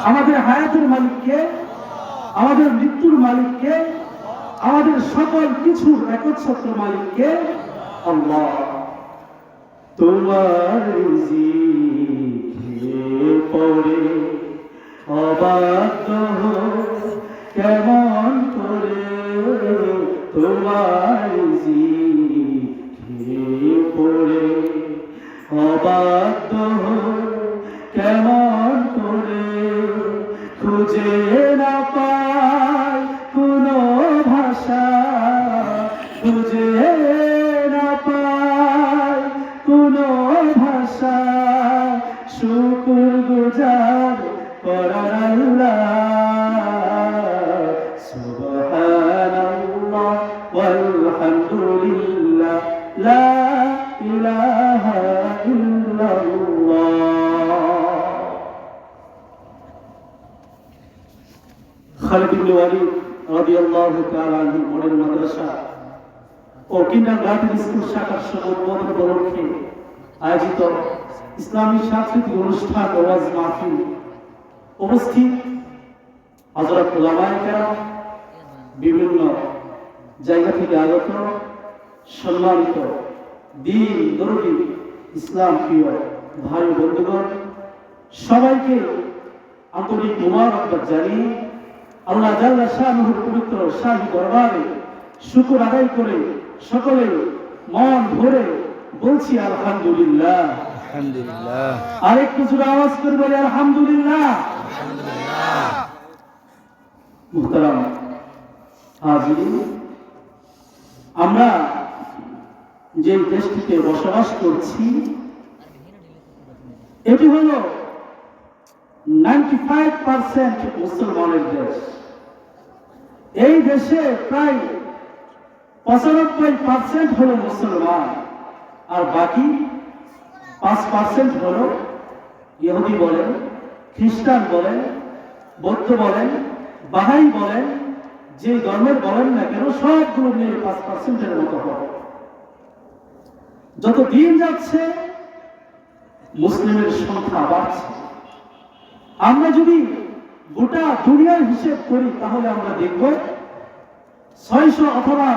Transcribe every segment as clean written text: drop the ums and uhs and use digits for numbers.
আমাদের হায়াতের মালিককে, আমাদের মৃত্যুর মালিককে, আমাদের সকল কিছুর একচ্ছত্র মালিককে আল্লাহ। তোমার রিজিকে পড়ে অবাধ্য কেমন করে, তোমার রিজিকে পড়ে অবাধ্য কেমন করে, খুঁজে না পাই কোনো ভাষা, খুঁজে না পাই কোনো ভাষা, শুকর গুজার করার আল্লাহ। সুবহানাল্লাহ ওয়ালহামদুলিল্লাহ লা ইলাহা ইল্লাল্লাহ। খালিদ ইবনে ওয়ালিদ রাদিয়াল্লাহু তাআলা আনহু মডেল মাদ্রাসা ও কিন্ডারগার্টেন স্কুল শাখার উদ্বোধন উপলক্ষে আয়োজিত ইসলামী সাংস্কৃতিক অনুষ্ঠান ও ওয়াজ মাহফিল উপস্থিত হযরত উলামায়ে কেরাম, বিভিন্ন জায়গা থেকে আগত সম্মানিত দ্বীন দরদি ইসলাম প্রিয় ভাই বন্ধুগণ, সবাইকে আন্তরিক মুবারকবাদ জানিয়ে আল্লাহ জাল্লা শানুর পবিত্র শাহী দরবারে শুকর আদায় করে সকলে মন ভরে বলছি আলহামদুলিল্লাহ। আলহামদুলিল্লাহ। আরেকটু জোরে আওয়াজ করে বলি আলহামদুলিল্লাহ। মুহতারাম হাজিরিন, আমরা যে দেশটিতে বসবাস করছি এটি হলো 95% মুসলমানের দেশ। এই দেশে প্রায় 95% হলো মুসলমান, আর বাকি 5% হলো ইহুদি বলেন, খ্রিস্টান বলেন, বৌদ্ধ বলেন, বাহাই বলেন, যে ধর্মের বলেন না কেন সবগুলো নিয়ে 5%-এর মতো হয়। যত দিন যাচ্ছে মুসলিমের সংখ্যা বাড়ছে। আমরা যদি গোটা দুনিয়ার হিসেব করি তাহলে আমরা দেখব 600 অথবা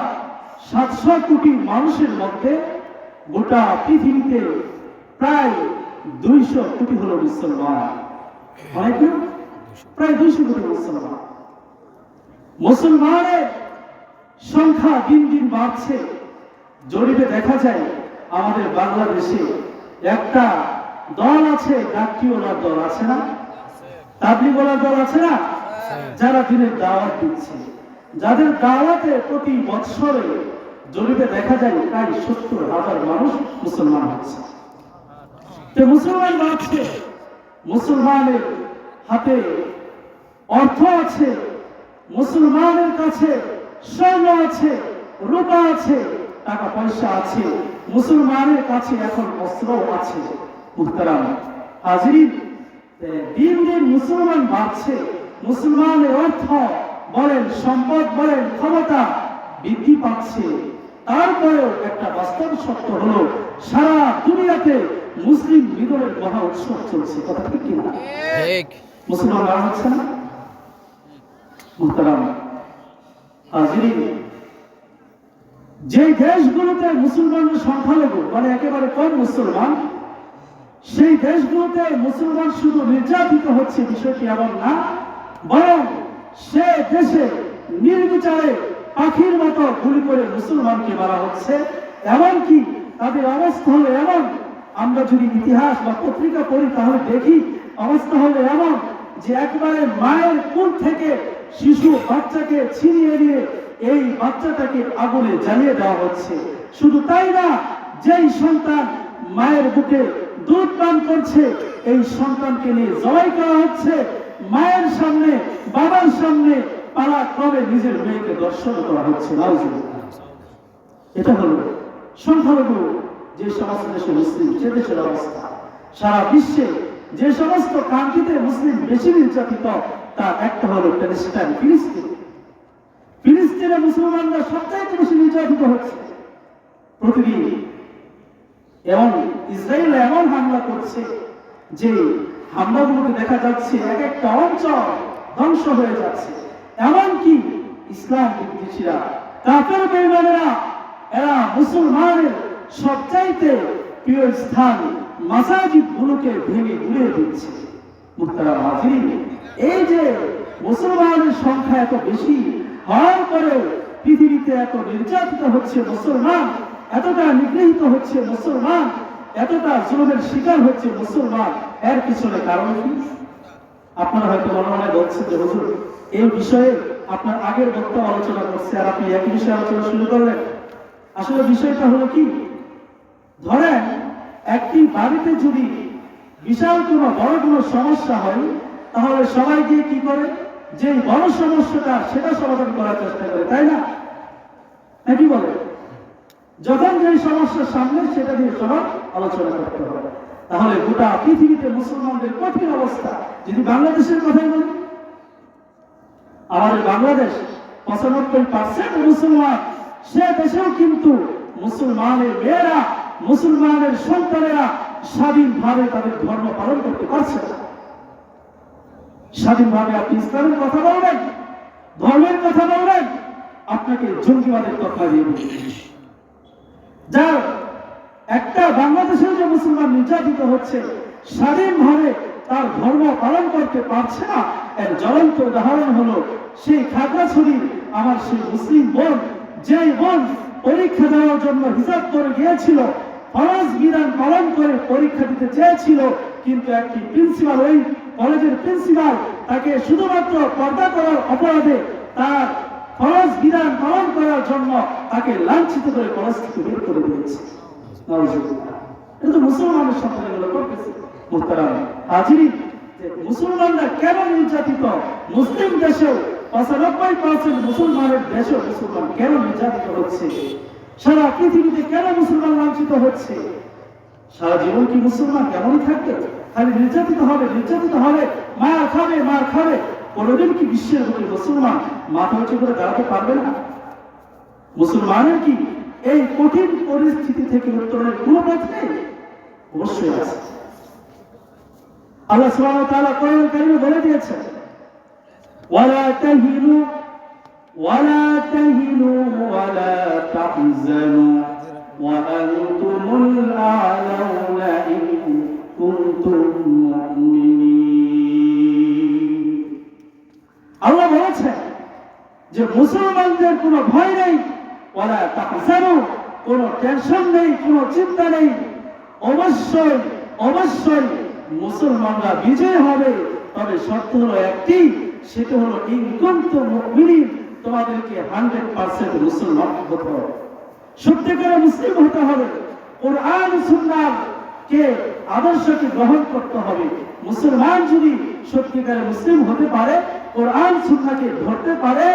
700 কোটি মানুষের মধ্যে গোটা পৃথিবীতে প্রায় 200 কোটি হলো মুসলমান। অনেক না? প্রায় 200 কোটি মুসলমান। মুসলমানের সংখ্যা দিন দিন বাড়ছে। জরিপে দেখা যায় আমাদের বাংলাদেশে একটা দল আছে, গাট্টিওয়ালার দল আছে না, তাবলীগওয়ালার দল আছে না, যারা দিনের দাওয়াত দিচ্ছে, যাদের দাওয়াতে প্রতি বৎসরে জরিপে দেখা যায় প্রায় 70,000 মানুষ মুসলমান হচ্ছে। তো মুসলমান বাড়ছে, মুসলমানের হাতে অর্থ আছে, মুসলমানের কাছে স্বর্ণ আছে, রূপা আছে, টাকা পয়সা আছে, মুসলমানের কাছে এখন অস্ত্র আছে। মুহতারাম হাজিরিন, দিন দিন মুসলমান বাড়ছে, মুসলমানের অর্থ বলেন, সম্পদ বলেন, ক্ষমতা বৃদ্ধি পাচ্ছে। তারপরেও একটা বাস্তব সত্য হলো সারা দুনিয়াতে মুসলিম বিদ্রোহের মহা উৎসব চলছে। কথা ঠিক কিনা? মুসলমান বাড়া হচ্ছে না? মুহতারাম হাজিরিন, যে দেশগুলোতে মুসলমানের সংখ্যালঘু মানে একেবারে কম মুসলমান, সেই দেশগুলোতে মুসলমান শুধু নির্যাতিত হচ্ছে বিষয়টি এমন না, বরং সে দেশে নির্বিচারে পাখির মতো গুলি করে মুসলমানকে মারা হচ্ছে। এমনকি তাদের অবস্থা হলো এমন, আমরা যদি ইতিহাস বা পত্রিকা পড়ি তাহলে দেখি অবস্থা হলো এমন যে একবারে মায়ের কোল থেকে শিশু বাচ্চাকে ছিনিয়ে নিয়ে এই বাচ্চাটাকে আগুনে জ্বালিয়ে দেওয়া হচ্ছে। শুধু তাই না, যেই সন্তান মায়ের বুকে দুধ পান করছে এই সন্তানকে নিয়ে জবাই করা হচ্ছে, মায়ের সামনে, বাবার সামনে পালাক্রমে নিজের মেয়েকে দর্শন করা হচ্ছে। এটা হলো সংখ্যালঘু যে সমস্ত দেশে মুসলিম, সে দেশের অবস্থা। সারা বিশ্বে যে সমস্ত কান্ট্রিতে মুসলিম বেশি নির্যাতিত তার একটা হলো প্যালেস্টাইন, ফিলিস্তিন। ফিলিস্তিনে মুসলমানরা সবচাইতে বেশি নির্যাতিত হচ্ছে প্রতিদিন। এবং ইসরায়েল এমন হামলা করছে যে হামলাগুলোকে দেখা যাচ্ছে এক একটা অঞ্চল ধ্বংস হয়ে যাচ্ছে। এমনকি ইসলাম বিদ্বেষীরা, কাফের বেঈমানেরা, এরা মুসলমানের সবচাইতে প্রিয় স্থান মাসাজিদ গুলোকে ভেঙে গুড়িয়ে দিচ্ছে। মুহতারাম হাজিরিন, এই যে মুসলমানের সংখ্যা এত বেশি হওয়ার পরেও পৃথিবীতে এত নির্যাতিত হচ্ছে মুসলমান, এতটা নিগৃহীত হচ্ছে মুসলমান, এতটা জুলুমের শিকার হচ্ছে মুসলমান, এর পিছনে কারণ কি? আপনারা হয়তো মনে মনে বলছেন যে হুজুর এই বিষয়ে আপনার আগের বক্তব্য আলোচনা করছে আর আপনি একই বিষয়ে আলোচনা শুরু করলেন। আসলে বিষয়টা হলো কি, ধরেন একটি বাড়িতে যদি বিশাল কোনো বড় কোনো সমস্যা হয়, তাহলে সবাই গিয়ে কি করে, যে বড় সমস্যাটা সেটা সমাধান করার চেষ্টা করে, তাই না? নাকি বলে? যখন যে সমস্যার সামনে সেটা নিয়ে সবার আলোচনা করতে হবে। তাহলে গোটা পৃথিবীতে মুসলমানদের কঠিন অবস্থা। যদি বাংলাদেশের কথাই বলি, আমাদের বাংলাদেশ 95% মুসলমান, সে দেশেও কিন্তু মুসলমানের মেয়েরা, মুসলমানের সন্তানেরা স্বাধীনভাবে তাদের ধর্ম পালন করতে পারছে না। স্বাধীনভাবে আপনি ইসলামের কথা বলবেন, ধর্মের কথা বলবেন, আপনাকে জঙ্গিবাদের কথা দিয়ে যার একটা বাংলাদেশের যে মুসলমান নির্যাতিত হচ্ছে, স্বাধীনভাবে তার ধর্ম পালন করতে পারছে না, এর জ্বলন্ত উদাহরণ হলো সেই খাগড়াছড়ির আমার সেই মুসলিম বোন, যে বোন পরীক্ষা দেওয়ার জন্য হিসাব করে গিয়েছিল, ফরজ বিধান পালন করে পরীক্ষা দিতে চেয়েছিল, কিন্তু একটি প্রিন্সিপাল, ওই কলেজের প্রিন্সিপাল তাকে শুধুমাত্র পর্দা করার অপরাধে তার ফরজ বিধান পালন করার জন্য তাকে লাঞ্ছিত করে কলেজ থেকে বের করে দিয়েছে। এটা তো মুসলমানের সন্তান এগুলো করতেছে। মুহতারাম হাজিরিন, মুসলমানরা কেন নির্যাতিত? মুসলিম দেশেও 95% মুসলমানের দেশেও মুসলমান কেন নির্যাতিত হচ্ছে? সারা পৃথিবীতে কেন মুসলমান লাঞ্ছিত হচ্ছে? সারা জীবন কি মুসলমান কেমনই থাকবে? খালি নির্যাতিত হবে, নির্যাতিত হবে, মার খাবে, মার খাবে। কোনদিন কি বিশ্বের বুকে মুসলমান মাথা উঁচু করে দাঁড়াতে পারবে না? মুসলমানের কি এই কঠিন পরিস্থিতি থেকে উত্তরণের কোনো পথ নেই? অবশ্যই আছে। আল্লাহ সুবহানাহু ওয়া তাআলা কোরআনুল কারীমে বলে দিয়েছেন, ওয়ালা তাহিনু ওয়ালা তাহজানু ওয়া আনতুমুল আ'লাউনা ইন কুনতুম মুমিনিন। আল্লাহ বলেছেন যে মুসলমানদের কোনো ভয় নেই, ওয়ালা তাহজানু, কোনো টেনশন নেই, কোনো চিন্তা নেই, অবশ্যই অবশ্যই মুসলমানরা বিজয় হবে। তবে শর্ত হলো একটি, সেটা হলো ইন কুনতুম মুমিনিন, তোমাদেরকে 100% মুসলমান হতে হবে, সত্যিকারের মুসলিম হতে হবে, কোরআন সুন্নাহ কে আদর্শকে গ্রহণ করতে হবে। মুসলমান যদি সত্যিকারের মুসলিম হতে পারে, কোরআন সুন্নাহকে ধরতে পারে,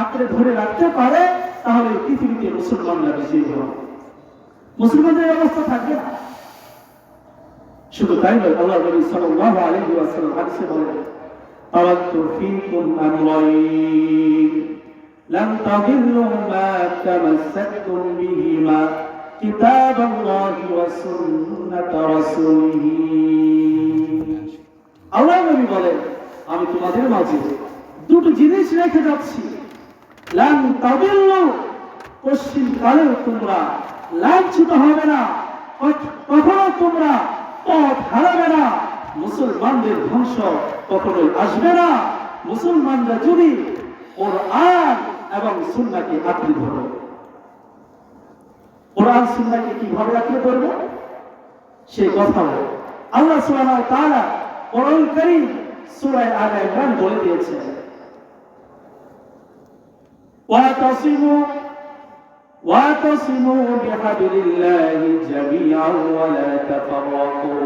আঁকড়ে ধরে রাখতে পারে, তাহলে পৃথিবীতে মুসলমানরা বিজয়ী হবে। মুসলমানদের অবস্থা থাকবে না। শুধু তাই নয়, আল্লাহ নবী সাল্লাল্লাহু আলাইহি ওয়াসাল্লাম হাদিসে বলেন, তারাকতু ফীকুম আমরাইন লান তাদিল্লু মা তামাসসাকতুম বিহিমা কিতাবাল্লাহি ওয়া সুন্নাত রাসূলিহি। আল্লাহ নবী বলেন, আমি তোমাদের মাঝে দুটো জিনিস রেখে যাচ্ছি, লান তাদিল্লু, পশ্চিম কালেও তোমরা লাঞ্ছিত হবে না, কখনো তোমরা পথ হারাবে না, মুসলমানদের ধ্বংস কখনোই আসবে না। মুসলমানরা যদি কোরআন এবং সুন্নাহকে আঁকড়ে ধরে। কোরআন সুন্নাহকে কিভাবে আঁকড়ে ধরবে সেই কথা আল্লাহ সুবহানাহু ওয়া তাআলা কোরআনুল কারীম সূরা আলে ইমরান বলে দিয়েছেন, واعتصموا بحبل الله جميعا ولا تفرقوا।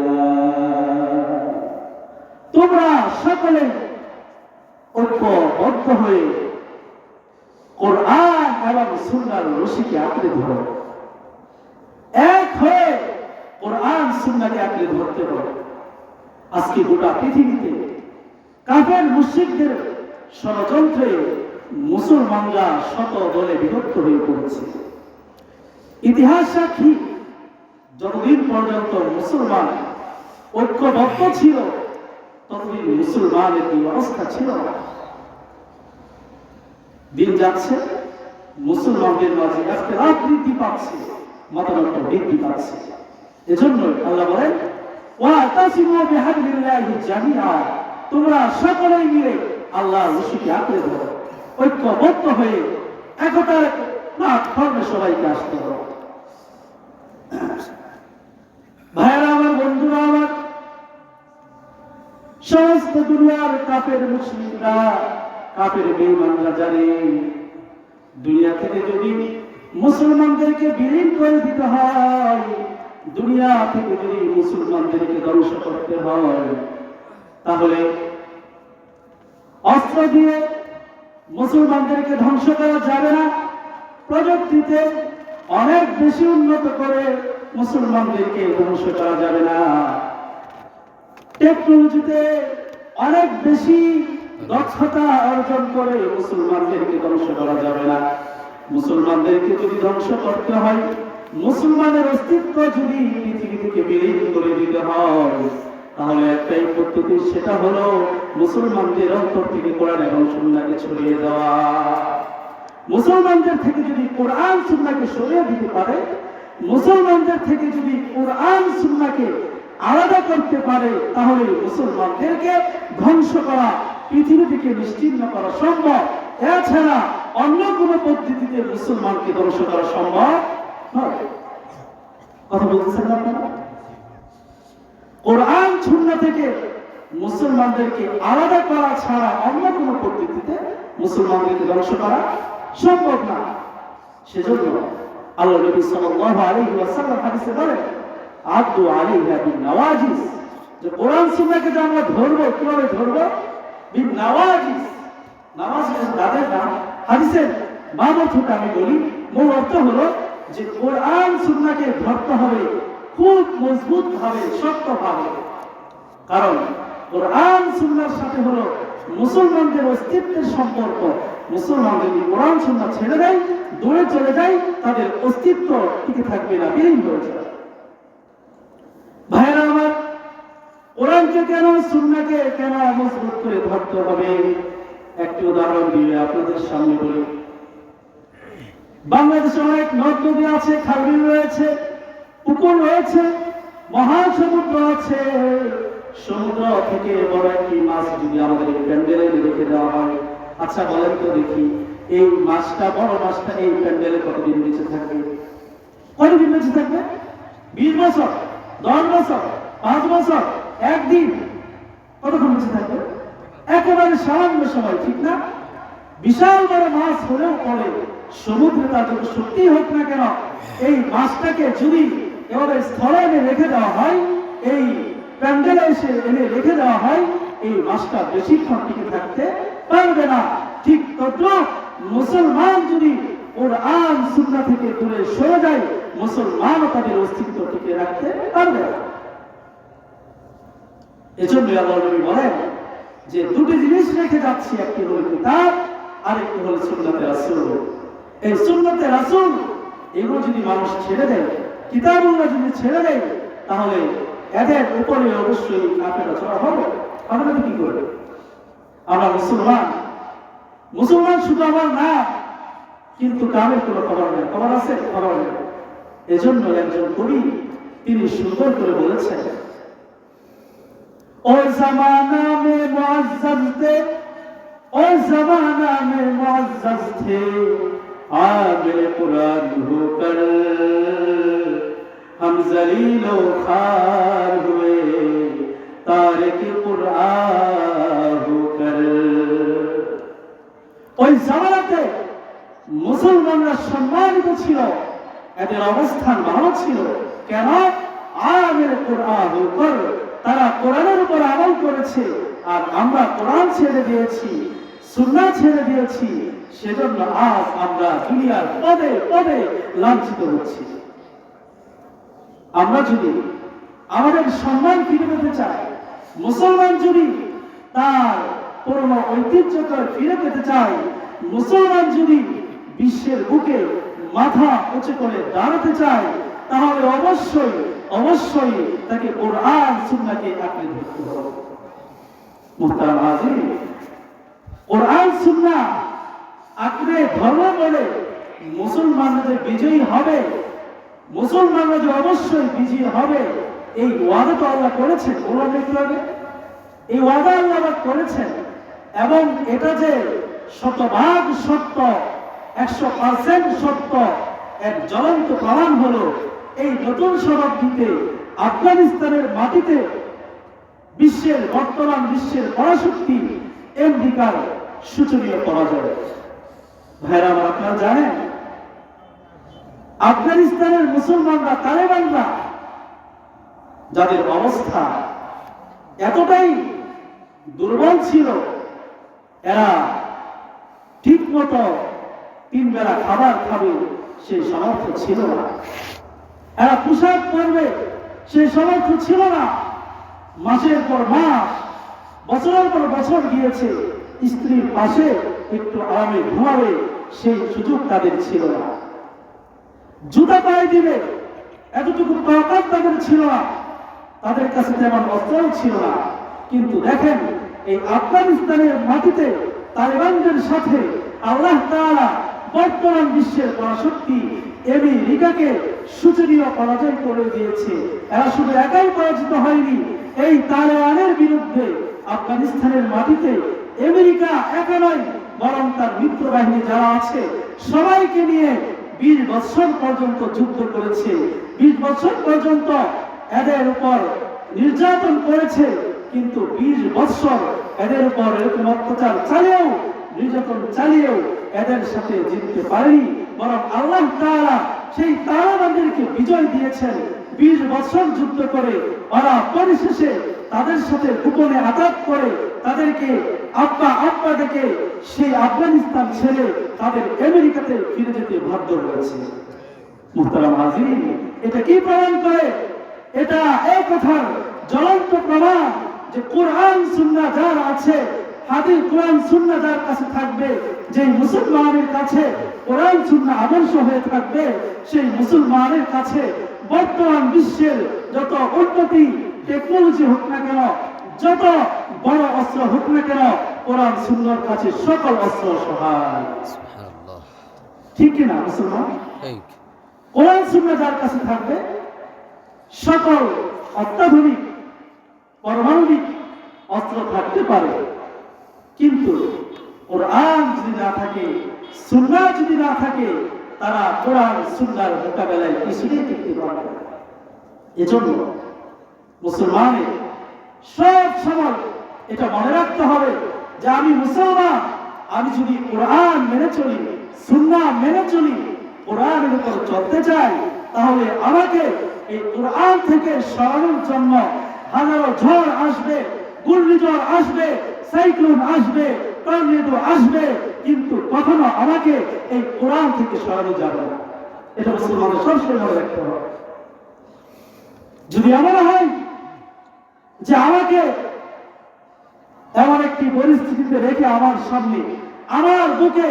তোমরা সকলে ঐক্যবদ্ধ হয়ে কোরআন এবং সুন্নাহর রশিকে আঁকড়ে ধরো, এক হয়ে কোরআন সুন্নাহকে আঁকড়ে ধরতে হবে। আজকে গোটা পৃথিবীতে কাফের মুশরিকদের ষড়যন্ত্রে মুসলমানরা শত দলে বিভক্ত হয়ে পড়েছে। ইতিহাস সাক্ষী, যতদিন পর্যন্ত মুসলমান ঐক্যবদ্ধ ছিল, ততদিন মুসলমানের এই অবস্থা ছিল না। দিন যাচ্ছে, মুসলমানদের মাঝে ইখতিলাফ বৃদ্ধি পাচ্ছে, মতানৈক্য বৃদ্ধি পাচ্ছে। এজন্য আল্লাহ বলেন, ওয়াতাসিমু বিহাবলিল্লাহি জামিআ, তোমরা সকলেই মিলে আল্লাহর রশিকে আঁকড়ে ধরো, ঐক্যবদ্ধ হয়ে একতার প্ল্যাটফর্মে সবাইকে আসতে হবে। ভাইয়েরা আমার, বন্ধুরা আমার, সমস্ত দুনিয়ার কাফের মুশরিকরা, কাফের বেঈমানরা জানে দুনিয়া থেকে যদি মুসলমানদেরকে বিলীন করে দিতে হয়, দুনিয়া থেকে যদি মুসলমানদেরকে ধ্বংস করতে হয়, তাহলে অস্ত্র দিয়ে মুসলমানদেরকে ধ্বংস করা যাবে না। প্রযুক্তিতে অনেক বেশি উন্নত করে মুসলমানদেরকে ধ্বংস করা যাবে না। টেকনোলজিতে অনেক বেশি দক্ষতা অর্জন করে মুসলমানদেরকে ধ্বংস করা যাবে না। মুসলমানদেরকে যদি ধ্বংস করতে হয়, মুসলমানের অস্তিত্ব যদি পৃথিবী থেকে বিলীন করে দিতে হয়, তাহলে একটাই পদ্ধতি, সেটা হলো মুসলমানদের অন্তর থেকে কোরআন এবং সুন্নাহকে ছড়িয়ে দেওয়া। মুসলমানদের থেকে যদি কোরআন সুন্নাহকে সরিয়ে দিতে পারে, মুসলমানদের থেকে যদি কোরআন সুন্নাহকে আলাদা করতে পারে, তাহলে মুসলমানদেরকে ধ্বংস করা, পৃথিবী থেকে নিশ্চিহ্ন করা সম্ভব। এছাড়া অন্য কোন পদ্ধতিতে মুসলমানকে ধ্বংস করা সম্ভব নয়। কথা বলতেছেন আপনারা? কোরআন সুন্নাহ থেকে মুসলমানদেরকে আলাদা করা ছাড়া অন্য কোন পদ্ধতিতে মুসলমানদেরকে ধ্বংস করা সম্ভব না। সেজন্য আল্লাহ নবী সাল্লাল্লাহু আলাইহি ওয়াসাল্লাম হাদিসে বলেন, আদু আলাইহা বিন নওয়াজিস, যে কোরআন সুন্নাহকে যে আমরা ধরবো, কিভাবে ধরবো? বিন নওয়াজিস, নওয়াজিস দাদের নাম। হাদিসের বাম অর্থটা আমি বলি, মূল অর্থ হলো যে কোরআন সুন্নাহকে ধরতে হবে খুব মজবুত ভাবে, শক্ত ভাবে। কারণ কোরআন সুন্নাহর সাথে হলো মুসলমানদের অস্তিত্বের সম্পর্ক। মুসলমান যদি কোরআন সুন্নাহ ছেড়ে দেয়, দূরে চলে যায়, তাদের অস্তিত্ব টিকে থাকবে না, বিলীন হয়ে যাবে। ভাইরা আমার, কোরআনকে কেন, সুন্নাহকে কেন মজবুত করে ধরতে হবে, একটি উদাহরণ দিয়ে আপনাদের সামনে বলি। বাংলাদেশে অনেক নদ নদী আছে, খাল বিল রয়েছে, পুকুর রয়েছে, মহাসমুদ্র আছে। সমুদ্র থেকে বড় একটি মাছ যদি আমাদের প্যান্ডেলে রেখে দেওয়া হয়, আচ্ছা বলেন তো দেখি, এই মাছটা, বড় মাছটা এই প্যান্ডেলে কতদিন বেঁচে থাকবে? কতদিন বেঁচে থাকবে? 20 বছর, 10 বছর, 5 বছর, একদিন? কতক্ষণ বেঁচে থাকবে? একেবারে সামান্য সময়, ঠিক না? বিশাল বড় মাছ হলেও পরে সমুদ্রে তার যত শক্তি হোক না কেন, এই মাছটাকে যদি এভাবে স্থলে এনে রেখে দেওয়া হয়, এই প্যান্ডেলে এসে এনে রেখে দেওয়া হয়, এই মাছটা বেশিক্ষণ টিকে থাকতে পারবে না। ঠিক তদ্রুপ মুসলমান যদি কোরআন সুন্নাহ থেকে দূরে সরে যায়, মুসলমানও তাদের অস্তিত্ব টিকে রাখতে পারবে না। এজন্য আল্লাহ নবী বলেন যে দুটি জিনিস রেখে যাচ্ছি, একটি হলো কিতাব, আরেকটি হলো সুন্নাতে রাসূল। এই সুন্নাতে রাসূল এগুলো যদি মানুষ ছেড়ে দেয়, কিতাবগুলো যদি ছেড়ে দেয়, তাহলে এদের উপরে অবশ্যই কাফেররা চড়া হবে। আমরা কি করবে? আমরা মুসলমান, মুসলমান শুধু আমার না, কিন্তু কামের কোনো খবর নেই। খবর আছে? খবর নেই। এজন্য একজন কবি তিনি সুন্দর করে বলেছেন, ओ जमाना में मुअज़्ज़ज़ थे, ओ जमाना में मुअज़्ज़ज़ थे, आमिल कुरान होकर हम ज़लीलो ख़ार हुए, तारिक कुरान होकर। ওই জামানাতে মুসলমানরা সম্মানিত ছিল, এদের অবস্থান ভালো ছিল। কেন? আমিল কুরআন হোকর, তারা কোরআনের উপর আমল করেছে। আর আমরা কোরআন ছেড়ে দিয়েছি, সুন্নাহ ছেড়ে দিয়েছি, সেজন্য আজ আমরা দুনিয়ার পদে পদে লাঞ্ছিত হচ্ছি। আমরা যদি আমাদের সম্মান ফিরে পেতে চাই, মুসলমান যদি তার পুরনো ঐতিহ্যকে ফিরে পেতে চাই, মুসলমান যদি বিশ্বের বুকে মাথা উঁচু করে দাঁড়াতে চায়, তাহলে অবশ্যই অবশ্যই তাকে কোরআন সুন্নাহকে আঁকড়ে ধরতে হবে। মুহতারাম হাজির, কোরআন সুন্নাহ আঁকড়ে ধর্ম বলে মুসলমানরা যে বিজয়ী হবে, মুসলমানরা যে অবশ্যই বিজয়ী হবে, এই ওয়াদা তো আল্লাহ করেছেন। বললাম একটু আগে, এই ওয়াদা আল্লাহ করেছেন এবং এটা যে শতভাগ সত্য, 100% সত্য, এক জ্বলন্ত প্রমাণ হলো এই নতুন শতাব্দীতে আফগানিস্তানের মাটিতে বর্তমান বিশ্বের পরাশক্তি আমেরিকার সূচনীয় পরাজয়। ভাইরা আমার, আপনারা জানেন আফগানিস্তানের মুসলমানরা, তালেবানরা, যাদের অবস্থা এতটাই দুর্বল ছিল, এরা ঠিক মতো 3 বেলা খাবার খাবে সেই সামর্থ্য ছিল না, এরা পোশাক পরবে সেই সামর্থ্য ছিল না। মাসের পর মাস, বছরের পর বছর গিয়েছে, স্ত্রীর পাশে একটু আরামে ঘুমাবে সেই সুযোগ তাদের ছিল না। জুতা পায়ে দিবে এতটুকু তাকাত তাদের ছিল না, তাদের কাছে তেমন অস্ত্রও ছিল না। কিন্তু দেখেন, এই আফগানিস্তানের মাটিতে তালেবানদের সাথে আল্লাহ তাআলা বর্তমান বিশ্বের পরাশক্তি আমেরিকাকে সূচনীয় পরাজয় করে দিয়েছে। এরা শুধু একাই পরাজিত হয়নি, এই তালেবানের বিরুদ্ধে আফগানিস্তানের মাটিতে আমেরিকা একা নয়, বরং তার মিত্র বাহিনী যারা আছে সবাইকে নিয়ে 20 বছর পর্যন্ত যুদ্ধ করেছে। 20 বছর পর্যন্ত এদের উপর নির্যাতন করেছে, কিন্তু 20 বছর এদের উপর এরকম অত্যাচার চালিয়েও, নির্যাতন চালিয়েও এদের সাথে জিততে পারেনি, বরং আল্লাহ তাআলা সেই তালেবানদেরকে বিজয় দিয়েছেন। 20 বছর যুদ্ধ করে ওরা পরিশেষে তাদের সাথে গোপনে আঘাত করে তাদেরকে আব্বা ডেকে সেই আফগানিস্তান ছেড়ে তাদের আমেরিকাতে ফিরে যেতে বাধ্য হয়েছে। মুহতারাম হাজিরিন, এটা কি প্রমাণ করে? এটা এই কথার জ্বলন্ত প্রমাণ যে কোরআন সুন্নাহ যার আছে, হাদিস কোরআন সুন্নাহ যার কাছে থাকবে, যে মুসলমানের কাছে কোরআন সুন্নাহ আদর্শ হয়ে থাকবে, সেই মুসলমানের কাছে বর্তমান বিশ্বের যত উন্নতি টেকনোলজি হোক না কেন, যত বড় অস্ত্র হোক না কেন, কোরআন সুন্নাহর কাছে সকল অস্ত্র সহায়। সুবহানাল্লাহ, ঠিক কি না মুসলমান? কোরআন সুন্নাহ যার কাছে থাকবে, সকল অত্যাধুনিক পারমাণবিক অস্ত্র থাকতে পারে, কিন্তু কোরআন যদি না থাকে, সুন্নাহ যদি না থাকে, তারা কোরআন সুন্নাহর মোকাবেলায় কিছুই টিকতে পারবে না। এজন্য মুসলমানের সব সময় এটা মনে রাখতে হবে যে আমি মুসলমান, আমি যদি কোরআন মেনে চলি, সুন্নাহ মেনে চলি, কোরআনের উপর চলতে চাই, তাহলে আমাকে এই কোরআন থেকে সরানোর জন্য হাজারো ঝড় আসবে, ঘূর্ণিঝড় আসবে, সাইক্লোন আসবে, টর্নেডো আসবে, কিন্তু কখনো আমাকে এই কোরআন থেকে সরানো যাবে না। এটা মুসলমানের সবসময় মনে রাখতে হবে। যদি এমন হয় যে আমাকে এমন একটি পরিস্থিতিতে রেখে আমার সামনে, আমার বুকে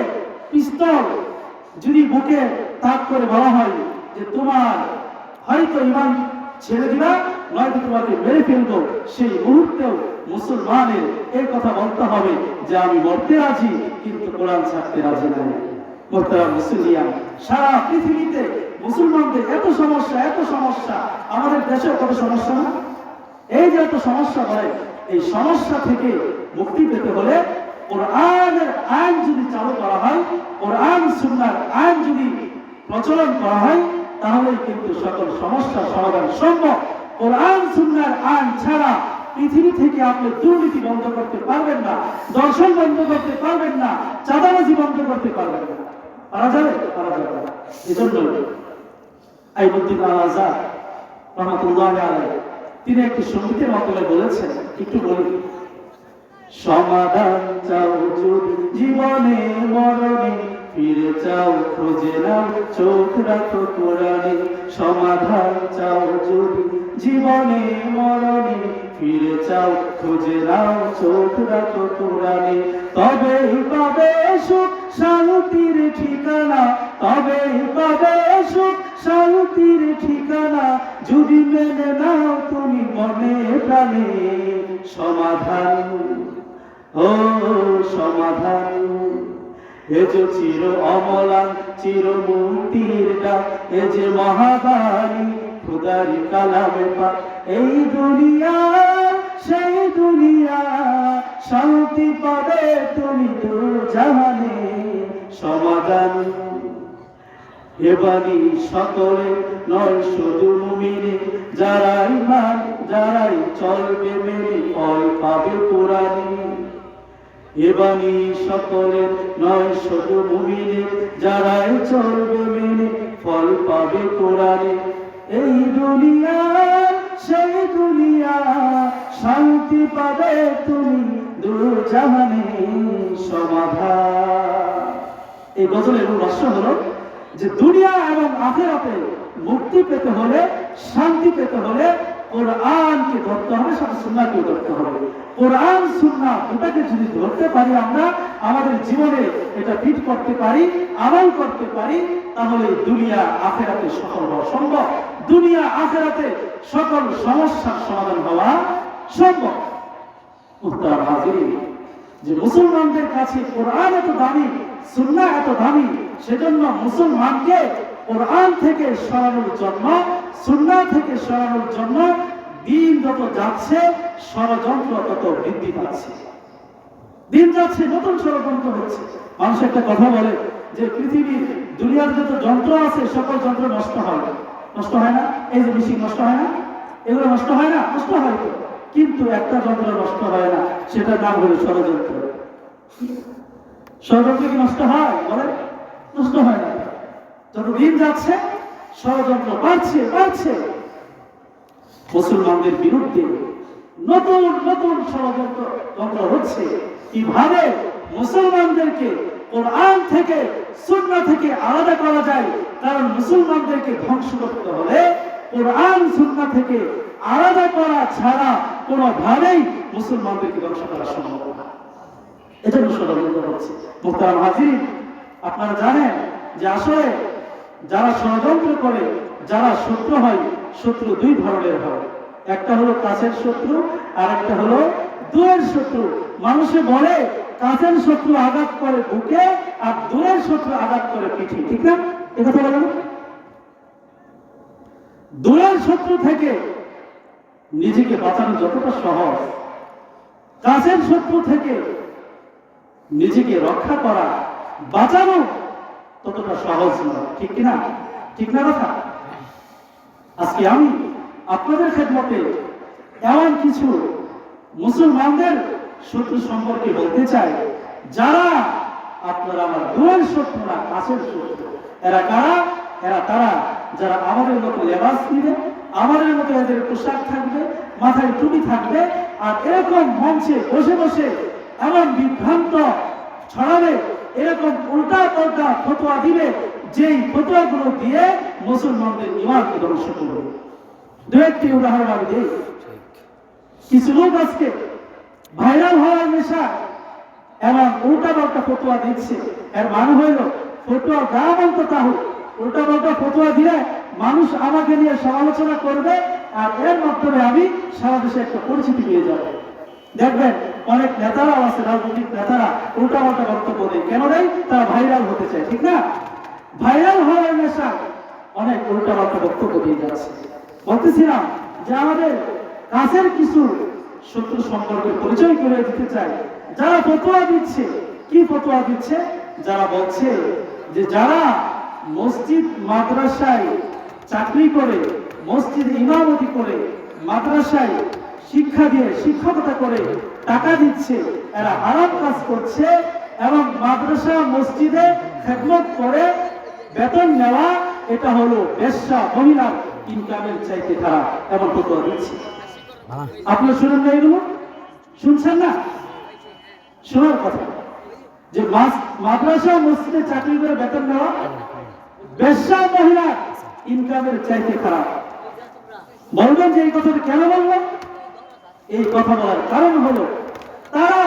পিস্তল যদি বুকে তাক করে বলা হয় যে তোমার হয়তো ঈমান ছেড়ে দিবা, নয়তো তোমাকে মেরে ফেলবো, সেই মুহূর্তেও মুসলমানের এই কথা বলতে হবে যে আমি মরতে রাজি, কিন্তু কোরআন ছাড়তে রাজি নাই। মুহতারাম মুসলিয়ান, সারা পৃথিবীতে মুসলমানদের এত সমস্যা, আমাদের দেশেও কত সমস্যা না? এই যে এত সমস্যা হয়, এই সমস্যা থেকে মুক্তি পেতে হলে কোরআনের আইন যদি চালু করা হয়, কোরআন সুন্নাহর আইন যদি প্রচলন করা হয়, তাহলেই কিন্তু সকল সমস্যার সমাধান সম্ভব। কোরআন সুন্নাহর আইন ছাড়া পৃথিবী থেকে আপনি দুর্নীতি বন্ধ করতে পারবেন না, দর্শন বন্ধ করতে পারবেন না, চাঁদাবাজি বন্ধ করতে পারবেন না। পারা যাবে? পারা যাবে না। এজন্য আইনুদ্দিন আল আজাদ রহমাতুল্লাহি আলাইহি তিনি একটি সঙ্গীতের মাধ্যমে বলেছেন, একটু বলি। সমাধান চাও যদি জীবনে মরণে, ফিরে চাও খুঁজে নাও চোখ রাখো কোরআনে। সমাধান চাও যদি জীবনে মরণে, ফিরে চাও খুঁজে নাও চোখ রাখো কোরআনে। তবেই পাবে সুখ শান্তির ঠিকানা, তবেই পাবে সুখ শান্তির ঠিকানা, যদি মেনে নাও তুমি মনে প্রাণে সমাধান। ও সমাধান, এ যে চির অমলান চির মুক্তির ডাক, এ যে মহাবাণী খুদারি কালামে পাক। এই দুনিয়া সেই দুনিয়া, শান্তি পাবে তুমি দু জাহানে। সমাধান এ বাণী সকলে নয় শুধু মুমিনে, যারাই মান যারাই চলবে মেনে ফল পাবে কোরআনে। এ বাণী সকলে নয় শুধু মুমিনে, যারাই চলবে মেনে ফল পাবে কোরআনে। এই দুনিয়া সেই দুনিয়া, শান্তি পাবে তুমি দু জাহানে। সমাধান। এই গজলের রহস্য হলো যে দুনিয়া এবং আখিরাতে মুক্তি পেতে হলে, শান্তি পেতে হলে কোরআনকে ধরতে হবে, সাথে সুন্নাহকে ধরতে হবে। কোরআন সুন্নাহ দুটাকে যদি ধরতে পারি আমরা, আমাদের জীবনে এটা ফিট করতে পারি, আমল করতে পারি, তাহলে দুনিয়া আখিরাতে সফল হওয়া সম্ভব। দুনিয়া আখিরাতে সকল সমস্যার সমাধান হওয়া সম্ভব। মুহতারাম হাজিরিন, যে মুসলমানদের কাছে কোরআন এত দামি, সুন্নাহ এত দামি, সেজন্য মুসলমানকে কোরআন থেকে সরানোর জন্য, সুন্নাহ থেকে সরানোর জন্য দিন যত যাচ্ছে ষড়যন্ত্র তত বৃদ্ধি পাচ্ছে। দিন যাচ্ছে নতুন ষড়যন্ত্র হচ্ছে। মানুষ একটা কথা বলে যে পৃথিবীর দুনিয়ার যত যন্ত্র আছে সকল যন্ত্র নষ্ট হয়। নষ্ট হয় না? এই যে মেশিন নষ্ট হয় না, এগুলো নষ্ট হয় না? নষ্ট হয় তো, কিন্তু একটা যন্ত্র নষ্ট হয় না, সেটার নাম হলো ষড়যন্ত্র। ষড়যন্ত্র কি নষ্ট হয়? বলে নষ্ট হয় না। যত দিন যাচ্ছে ষড়যন্ত্র বাড়ছে বাড়ছে। মুসলমানদের বিরুদ্ধে নতুন নতুন ষড়যন্ত্র হচ্ছে। কিভাবে মুসলমানদেরকে কোরআন থেকে সুন্নাহ থেকে আলাদা করা যায়? কারণ মুসলমানদেরকে ধ্বংস করতে হলে কোরআন সুন্নাহ থেকে আলাদা করা ছাড়া কোনোভাবেই মুসলমানদেরকে ধ্বংস করা সম্ভব না। এজন্য ষড়যন্ত্র হচ্ছে। মুহতারাম হাজিরিন, আপনারা জানেন যে আসলে যারা ষড়যন্ত্র করে, যারা শত্রু হয়, শত্রু দুই ধরনের হয়। একটা হলো কাছের শত্রু, আর একটা হলো দূরের শত্রু। মানুষে বলে কাছের শত্রু আঘাত করে বুকে, আর দূরের শত্রু আঘাত করে পিঠে, ঠিক না? এ কথা বলেন। দূরের শত্রু থেকে নিজেকে বাঁচানো যতটা সহজ, কাছের শত্রু থেকে নিজেকে রক্ষা করা, বাঁচানো ততটা সহজ নয়, ঠিক কিনা? ঠিক না কথা? আজকে আমি আপনাদের খেদমতে এমন কিছু মুসলমানদের শত্রু সম্পর্কে বলতে চাই, যারা আপনারা আমার দূরের শত্রু না, কাছের শত্রু। এরা কারা? এরা তারা যারা আমাদের মতো লেবাস নিবে, আমাদের মতো এদের পোশাক থাকবে, মাথায় টুপি থাকবে, আর এরকম মঞ্চে বসে বসে এমন বিভ্রান্ত ছড়াবে, এরকম উল্টা পাল্টা ফতোয়া দিবে, যেই ফতোয়াগুলো দিয়ে মুসলমানদের ঈমানকে ধ্বংস করবে। দু একটি উদাহরণ আমি দিই। কিছু লোক আজকে ভাইরাল হওয়ার নেশা এবং উল্টা পাল্টা ফতোয়া দিচ্ছে। এর মানে হইল ফতোয়া যা বলতো তা হোক, উল্টা পাল্টা ফতোয়া দিলে মানুষ আমাকে নিয়ে সমালোচনা করবে, আর এর মাধ্যমে আমি সারা দেশে একটা পরিচিতি পেয়ে যাব। দেখবেন অনেক নেতারাও আছে, রাজনৈতিক নেতারা উল্টা পাল্টা বক্তব্য দেয়। কেন দেয়? তারা ভাইরাল হতে চায়, ঠিক না? ভাইরাল হওয়ার নেশা অনেক উল্টা পাল্টা বক্তব্য দিয়ে যাচ্ছে। বলতেছিলাম যে আমাদের কাছের কিছু শত্রু সম্পর্কে পরিচয় করে দিতে চাই। যারা ফতোয়া দিচ্ছে, কি ফতোয়া দিচ্ছে? যারা বলছে যে যারা মসজিদ মাদ্রাসায় চাকরি করে, মসজিদে ইমামতি করে, মাদ্রাসায় শিক্ষা দিয়ে শিক্ষকতা করে টাকা দিচ্ছে, এরা হারাম কাজ করছে, এবং মাদ্রাসা মসজিদে খেদমত করে বেতন নেওয়া, এটা হলো বেশ্যা মহিলার ইনকামের চাইতে খারাপ, এমন ফতোয়া দিচ্ছে। আপনারা শুনেন না এগুলো? শুনছেন না? শোনার কথা যে মাদ্রাসা মসজিদে চাকরি করে বেতন নেওয়া বেশ্যা মহিলা ইনকামের চাইতে খারাপ। বলবেন যে এই কথাটা কেন বলবো? এই কথা বলার কারণ হলো তারা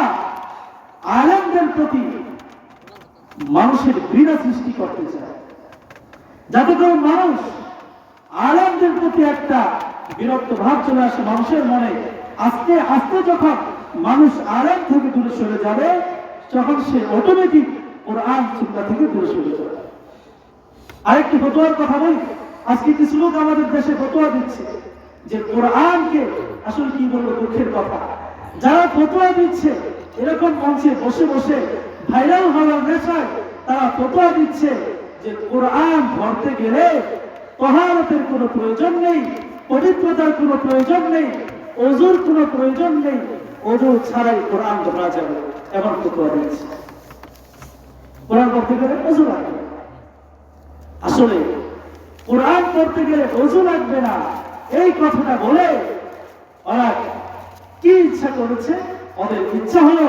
আলেমদের প্রতি মানুষের ঘৃণা সৃষ্টি করতে চায়, যাতে করে মানুষ আলেমদের প্রতি একটা বিরক্ত ভাব চলে আসে মানুষের মনে। আস্তে আস্তে যখন মানুষ আলেম থেকে দূরে সরে যাবে, তখন সে অটোমেটিক কোরআন সুন্নাহ থেকে দূরে সরে যাবে। আরেকটি ফতোয়ার কথা বলি, আজকে কিছু লোক আমাদের দেশে ফতোয়া দিচ্ছে যে কোরআনকে, আসলে কি বলবো, দুঃখের কথা, যারা ফতোয়া দিচ্ছে এরকম মঞ্চে বসে বসে ভাইরাল হওয়ার নেশায় তারা ফতোয়া দিচ্ছে যে কোরআন ধরতে গেলে তাহারাতের কোনো প্রয়োজন নেই, পবিত্রতার কোনো প্রয়োজন নেই, ওযুর কোনো প্রয়োজন নেই, ওযু ছাড়াই কোরআন ধরা যাবে, এমন ফতোয়া দিচ্ছে। কোরআন পড়তে গেলে ওযু লাগবে। আসলে কোরআন পড়তে গেলে ওযু লাগবে না, এই কথাটা বলে ওরা কি ইচ্ছা করেছে? ওদের ইচ্ছা হলো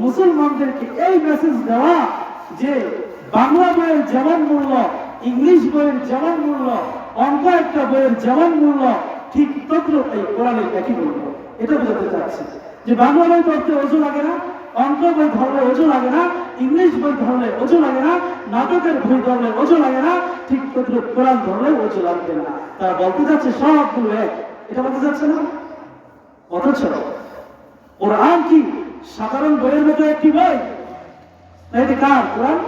মুসলমানদেরকে এই মেসেজ দেওয়া যে বাংলা বইয়ের যেমন মূল্য, ইংলিশ বইয়ের যেমন মূল্য, অঙ্ক একটা বইয়ের যেমন মূল্য, ঠিক তদ্রুপ এই কোরআনের একই মূল্য। এটা বোঝাতে চাচ্ছি যে বাংলা বই পড়তে ওযু লাগে না, অঙ্ক বই ধরলে ওযু লাগে না, ইংলিশ বই ধরলে ওযু লাগে না, নাটকের বই ধরলে ওযু লাগে না, ঠিক তদ্রুপ কোরআন ধরলে ওযু লাগবে না। তারা বলতে যাচ্ছে সবগুলো এক, এটা বলতে যাচ্ছে না। অথচ কোরআন কি সাধারণ বইয়ের মতো একটি বই? এটা কার কোরআন?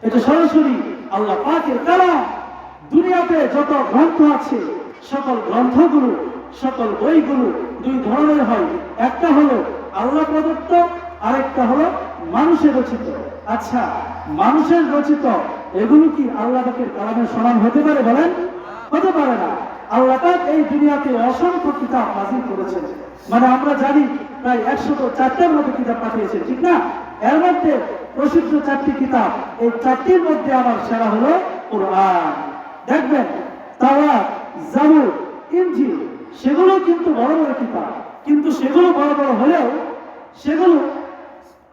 এটা সরাসরি আল্লাহ পাকের কালাম। দুনিয়াতে যত গ্রন্থ আছে সকল গ্রন্থগুলো, সকল বইগুলো দুই ধরনের হয়, একটা হলো আল্লাহ প্রদত্ত, আরেকটা হলো মানুষের রচিত। আচ্ছা, মানুষের রচিত এগুলো কি আল্লাহ পাকের কালামের সমান হতে পারে? বলেন, হতে পারে না। আল্লাহ পাক এই দুনিয়াতে অসংখ্য কিতাব নাযিল করেছেন, মানে আমরা জানি প্রায় 104টার মতো কিতাব পাঠিয়েছেন, ঠিক না? এর মধ্যে প্রসিদ্ধ 4টি কিতাব, এই 4টির মধ্যে আমার সেরা হলো কোরআন। দেখবেন তাওরাত, জাবুর, ইনজিল সেগুলো কিন্তু বড় বড় কিতাব, কিন্তু সেগুলো বড় বড় হলেও সেগুলো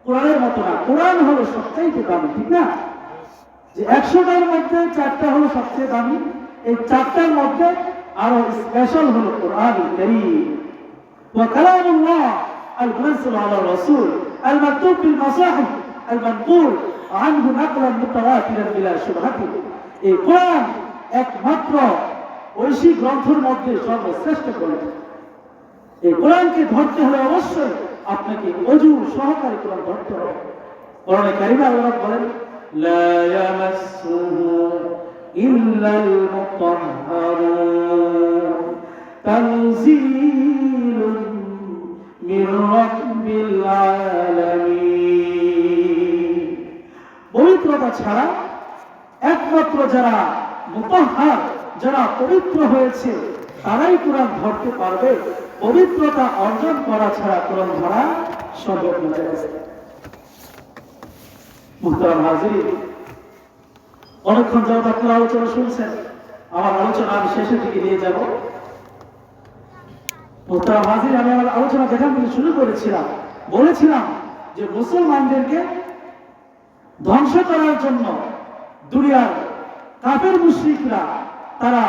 কোরআনের মতো না। কোরআন হলো সবচাইতে দামি, ঠিক না? যে 100টার মধ্যে 4টা হলো সবচেয়ে দামি, এই 4টার মধ্যে আরো স্পেশাল হলো কোরআনুল কারীম ওয়া কালামুল্লাহ المنزل على الرسول المكتوب في المصاحف المنقول عنه نقلا متواترا بلا شبهة। এই কোরআন একমাত্র ঐশী গ্রন্থের মধ্যে সর্বশ্রেষ্ঠ গ্রন্থ। এই কোরআনকে ধরতে হলে অবশ্যই আপনাকে ওযু সহকারে কোরআন ধরতে হবে। কোরআনে কারিমে আল্লাহ বলেন, লা ইয়ামাসসুহু ইল্লাল মুতাহহারুন তানজিলুন মির রাব্বিল আলামিন। পবিত্রতা ছাড়া একমাত্র যারা মুতাহহার, যারা পবিত্র হয়েছে তারাই কোরআন ধরতে পারবে। পবিত্রতা অর্জন করা ছাড়া কোরআন ধরা সম্ভব নয়। মুহতারাম হাজির, অনেকক্ষণ যাবত আপনারা আলোচনা শুনছেন, আমার আলোচনা আমি শেষের দিকে নিয়ে যাব। মুহতারাম হাজির, আমি আমার আলোচনা যেখান থেকে শুরু করেছিলাম, বলেছিলাম যে মুসলমানদেরকে ধ্বংস করার জন্য দুনিয়ার কাফের মুশরিকরা তারা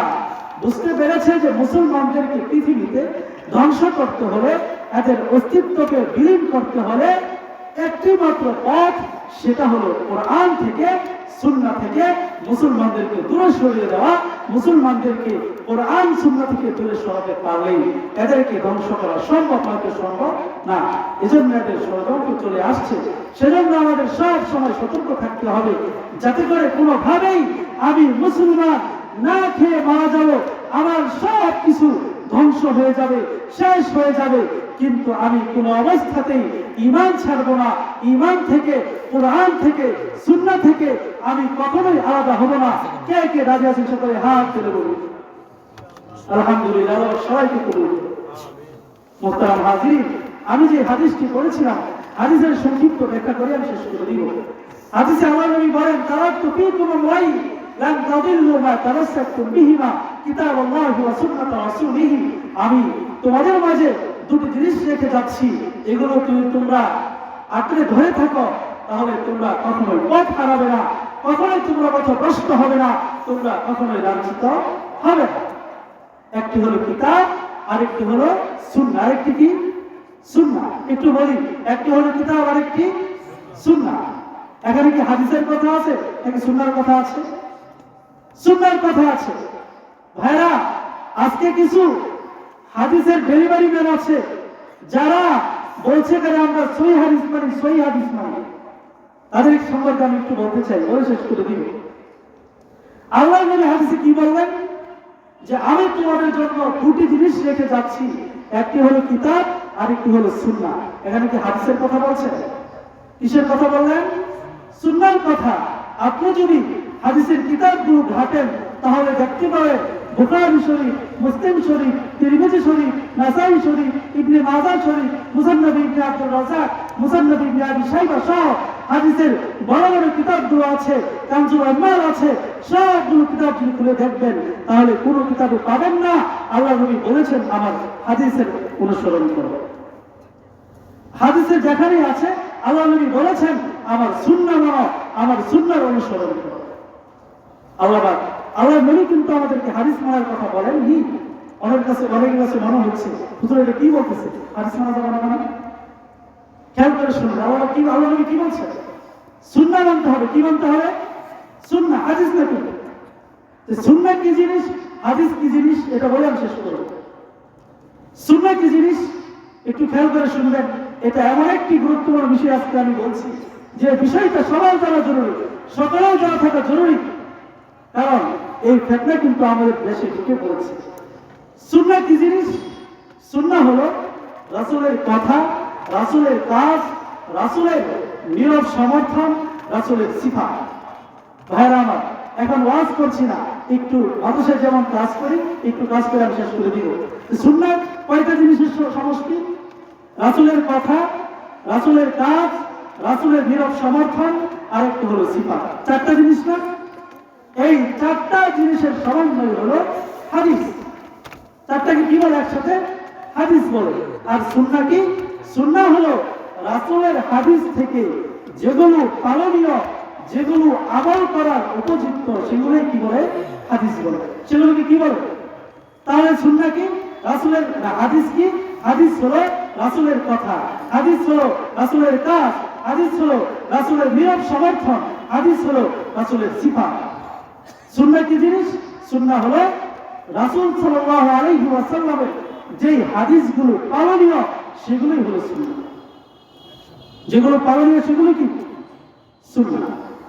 বুঝতে পেরেছে যে মুসলমানদেরকে পৃথিবীতে ধ্বংস করতে হলে, এদের অস্তিত্বকে বিলীন করতে হলে একটি মাত্র পথ, সেটা হলো কোরআন থেকে, সুন্নাহ থেকে মুসলমানদেরকে দূরে সরিয়ে দেওয়া। মুসলমানদেরকে কোরআন সুন্নাহ থেকে দূরে সরাতে পারলেই এদেরকে ধ্বংস করা সম্ভব, হয়তো সম্ভব না। এজন্য এদের ষড়যন্ত্র চলে আসছে। সেজন্য আমাদের সব সময় সতর্ক থাকতে হবে, যাতে করে কোনোভাবেই আমি মুসলমান না খেয়ে মারা যাব, আমার সব কিছু ধ্বংস হয়ে যাবে, শেষ হয়ে যাবে, কিন্তু আমি কোনো অবস্থাতেই ঈমান ছাড়ব না। ঈমান থেকে, কোরআন থেকে, সুন্নাহ থেকে আমি কখনোই আলাদা হব না। কে কে রাজি আছেন সকলে হাত তুলে বলুন আলহামদুলিল্লাহ। সবাইকে কবুল। মুহতারাম হাজির, আমি যে হাদিসটি পড়েছিলাম, হাদিসের সংক্ষিপ্ত ব্যাখ্যা করে আমি শেষ করে দিব। হাদিসে আল্লাহর নবী বলেন, তারাকতু ফীকুম আমরাইন লান তাদিল্লু মা তামাসসাকতুম বিহিমা কিতাবাল্লাহি ওয়া সুন্নাত রাসূলিহি। আমি তোমাদের মাঝে দুটি জিনিস রেখে যাচ্ছি, এগুলো তোমরা আঁকড়ে ধরে থাকো, তাহলে তোমরা কখনোই পথ হারাবে না, কখনোই তোমরা পথভ্রষ্ট হবে না, তোমরা কখনোই লাঞ্ছিত হবে না। একটি হলো কিতাব, আরেকটি হলো সুন্নাহ। আরেকটি কি? সুন্নাহ। একটু বলি, একটি হলো কিতাব, আরেকটি সুন্নাহ। এখানে কি হাদিসের কথা আছে নাকি সুন্নাহর কথা আছে? সুন্নাহর কথা আছে। ভাইরা, আজকে কিছু হাদিসের ডেলিভারি ম্যান আছে যারা বলছে কেন আমরা সহি হাদিস মানি, সহি হাদিস মানি, তাদের সম্পর্কে আমি একটু বলতে চাই, বলে শেষ করে দিব। আল্লাহ নবী হাদিসে কি বললেন? যে আমি তোমাদের জন্য দুটি জিনিস রেখে যাচ্ছি, একটি হলো কিতাব আর একটি হলো সুন্নাহ। এখানে কি হাদিসের কথা বলছে? কিসের কথা বললেন? সুন্নাহর কথা। আপনি যদি হাদিসের কিতাবগুলো ঘাটেন তাহলে দেখতে পাবেন বুখারী শরীফ, মুসলিম শরীফ, তিরমিজি শরীফ, নাসাই শরীফ, ইবনে মাজাহ শরীফ, মুসান্নাফ ইবনে আব্দুর রাজ্জাক, মুসান্নাফ ইবনে আবি শাইবা সহ হাদিসের বড় বড় কিতাবগুলো আছে, কানজুল আম্মাল আছে, সবগুলো কিতাব যদি খুলে দেখবেন তাহলে কোনো কিতাবে পাবেন না আল্লাহ নবী বলেছেন আমার হাদিসের অনুসরণ করো। হাদিসে যেখানেই আছে আল্লাহ নবী বলেছেন আমার সুন্নাহ মানো, আমার সুন্নাহর অনুসরণ করো। আল্লাহ নবী কিন্তু আমাদেরকে হাদিস মানার কথা বলেননি। অনেকের কাছে মনে হচ্ছে হুজুর এটা কি বলতেছে, হাদিস মানা যাবে না মানে? খেয়াল করে শুনুন, আল্লাহ নবী কি বলছেন? সুন্নাহ মানতে হবে। কি মানতে হবে? সুন্নাহ, হাদিস না। কি সুন্নাহ কি জিনিস, হাদিস কি জিনিস, এটা বলে আমি শেষ করব। সুন্নাহ কি জিনিস একটু খেয়াল করে শুনবেন। এটা এমন একটি গুরুত্বপূর্ণ বিষয় আজকে আমি বলছি যে বিষয়টা সবার জানা জরুরি, সকলেও জানা থাকা জরুরি, কারণ এই ফিতনা কিন্তু আমাদের দেশে ঢুকে পড়েছে। সুন্নাহ কি জিনিস? সুন্নাহ হলো রাসূলের কথা, রাসূলের কাজ, রাসূলের নীরব সমর্থন, রাসূলের সিফাত। ভাইরা আমার, এখন ওয়াজ করছি না, একটু মাদ্রাসায় যেমন কাজ করি একটু কাজ করে আমি শেষ করে দিব। সুন্নাহ কয়টা জিনিসের সমষ্টি? রাসূলের কথা, রাসূলের কাজ, রাসূলের নীরব সমর্থন, আর একটু হলো সিফাত। চারটা জিনিস না? এই চারটা জিনিসের সমন্বয় হলো হাদিস। চারটাকে কি বলে একসাথে? হাদিস বলে। আর সুন্নাহ কি? সুন্নাহ হলো রাসূলের হাদিস থেকে যেগুলো পালনীয়, যেগুলো আমল করার উপযুক্ত সেগুলোই কি বলে? হাদিস বলে। সেগুলোকে কি বলে? তাহলে সুন্নাহ কি? রাসূলের হাদিস কি? হাদিস হলো রাসূলের কথা, হাদিস হলো রাসূলের কাজ, হাদিস হলো রাসূলের নীরব সমর্থন, হাদিস হলো রাসূলের সিফাত। সুন্নাহ কি জিনিস? সুন্নাহ হলো রাসূল সাল্লাল্লাহু আলাইহি ওয়াসাল্লামের যেই হাদিসগুলো পালনীয় সেগুলোই হলো সুন্নাহ। যেগুলো পালনীয় সেগুলো কি? সুন্নাহ।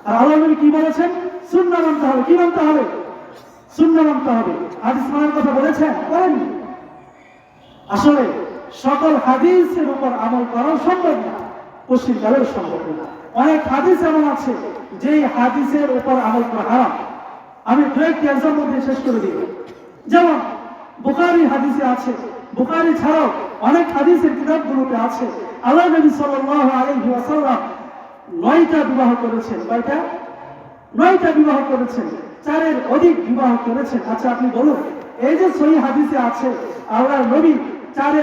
আর আল্লাহ নবী কি বলেছেন? সুন্নাহ মানতে হবে। কি মানতে হবে? সুন্নাহ মানতে হবে। হাদিস মানার কথা বলেছেন? বলেননি। আসলে সকল হাদিসের উপর আমল করা সম্ভব না, পশ্চিমকালেও সম্ভব না। অনেক হাদিস এমন আছে যেই হাদিসের উপর আমল করা হারাম। আমি দু একটি এক্সাম্পল দিয়ে শেষ করে দিব। যেমন বুখারী হাদিসে আছে, বুখারী ছাড়াও অনেক হাদিসের কিতাবগুলোতে আছে আল্লাহ নবী সাল্লাল্লাহু আলাইহি ওয়াসাল্লাম 9টা বিবাহ করেছেন। কয়টা? 9টা বিবাহ করেছেন, 4-এর অধিক বিবাহ করেছেন। আচ্ছা আপনি বলুন, এই যে সহিহ হাদিসে আছে আল্লাহ নবী 4-এর